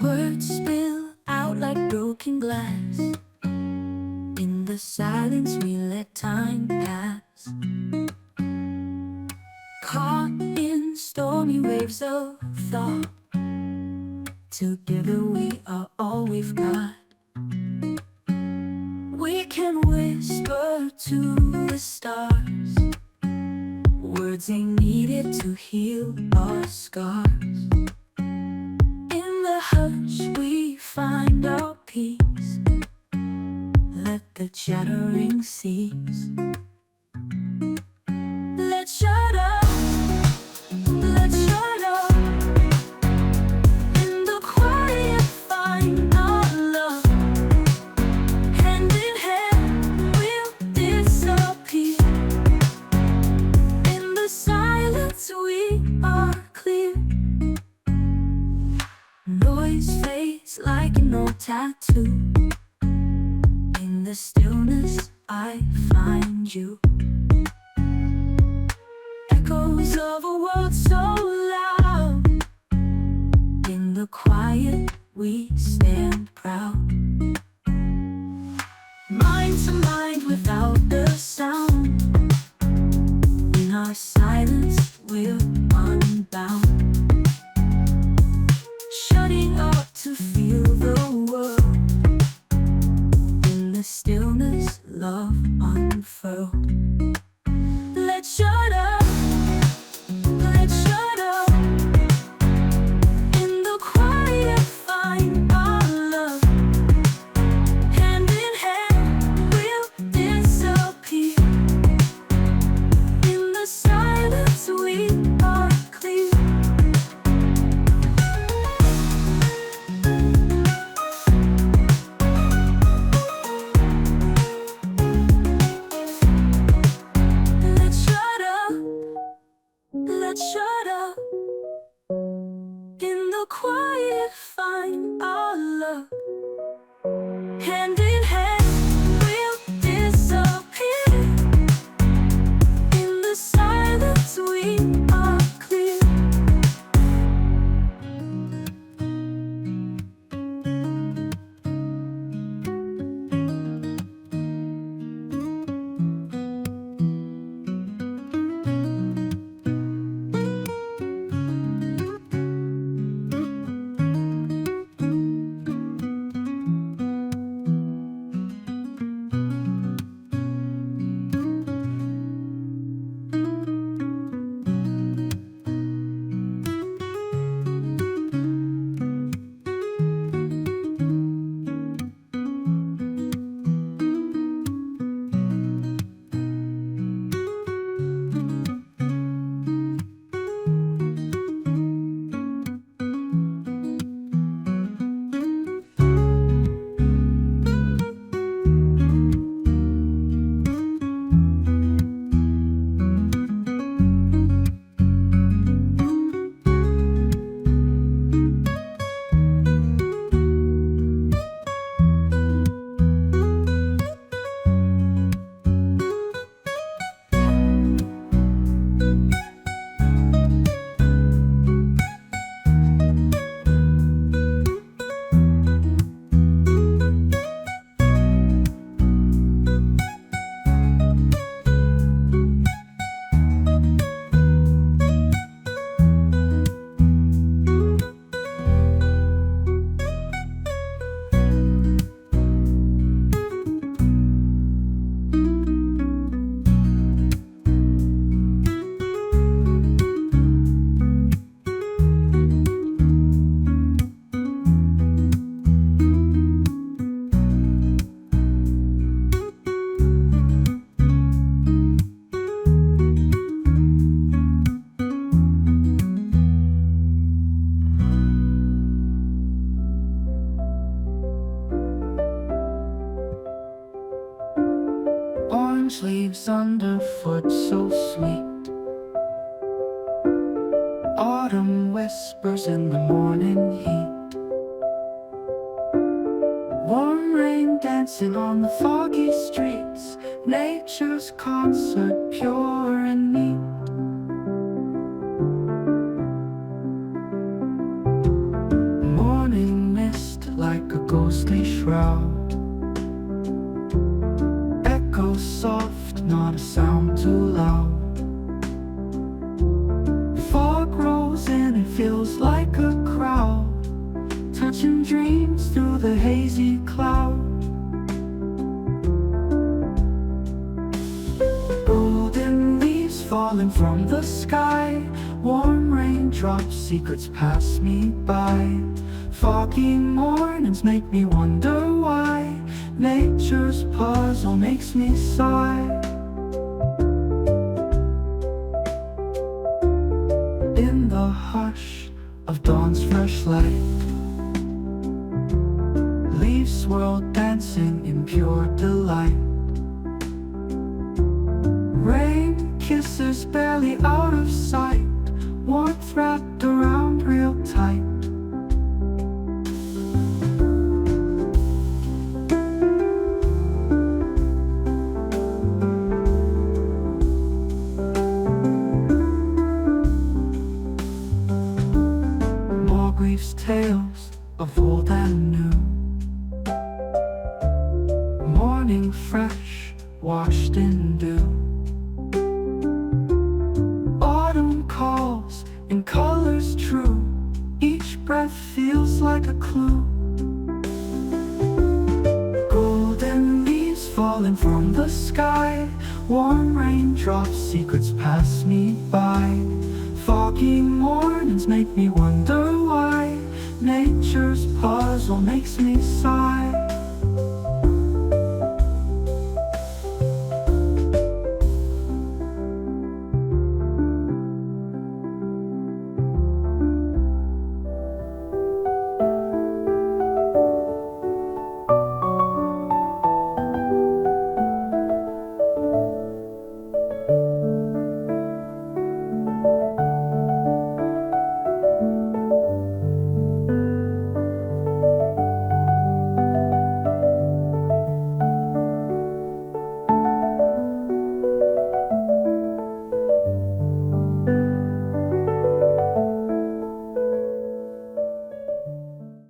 Words spill out like broken glass. In the silence we let time pass. Caught in stormy waves of thought. Together we are all we've got. We can whisper to the stars. Words ain't needed to heal our scars. In the hush we find our peace. Let the chattering cease. Let's shut up, let's shut up. In the quiet find our love. Hand in hand we'll disappear. In the silence we are clear. Noise fades like an old tattoo. In the stillness I find you. Echoes of a world so loud. In the quiet we stand proud. Mind to mind without the sound. In our silence we're unbound. Shutting up to feel the world. In the stillness love unfurled. Let's shut up, let's shut up. In the quiet find our love. Hand in hand we'll disappear. In the silence we are clear. Let's shut up, let's shut up. In the quiet find our love. Hand in hand we'll disappear. In the silence we are clear. Orange leaves underfoot so sweet. Autumn whispers in the morning heat. Warm rain dancing on the foggy streets. Nature's concert, pure and neat. shroud. Echoes soft, not a sound too loud. Fog rolls in, it feels like a crowd, touching dreams through the hazy cloud. Golden leaves falling from the sky, warm raindrops, secrets pass me by. Foggy mornings make me wonder why. Nature's puzzle makes me sigh. In the hush of dawn's fresh light, leaves swirl dancing in pure delight. Rain kisses barely out of sight, warmth wrapped around real tight. More grief's tales of old and new, morning fresh, washed in dew. Autumn calls in colors true, each breath feels like a clue. Golden leaves falling from the sky, warm raindrops, secrets pass me by. Foggy mornings make me wonder why. Nature's puzzle makes me sigh.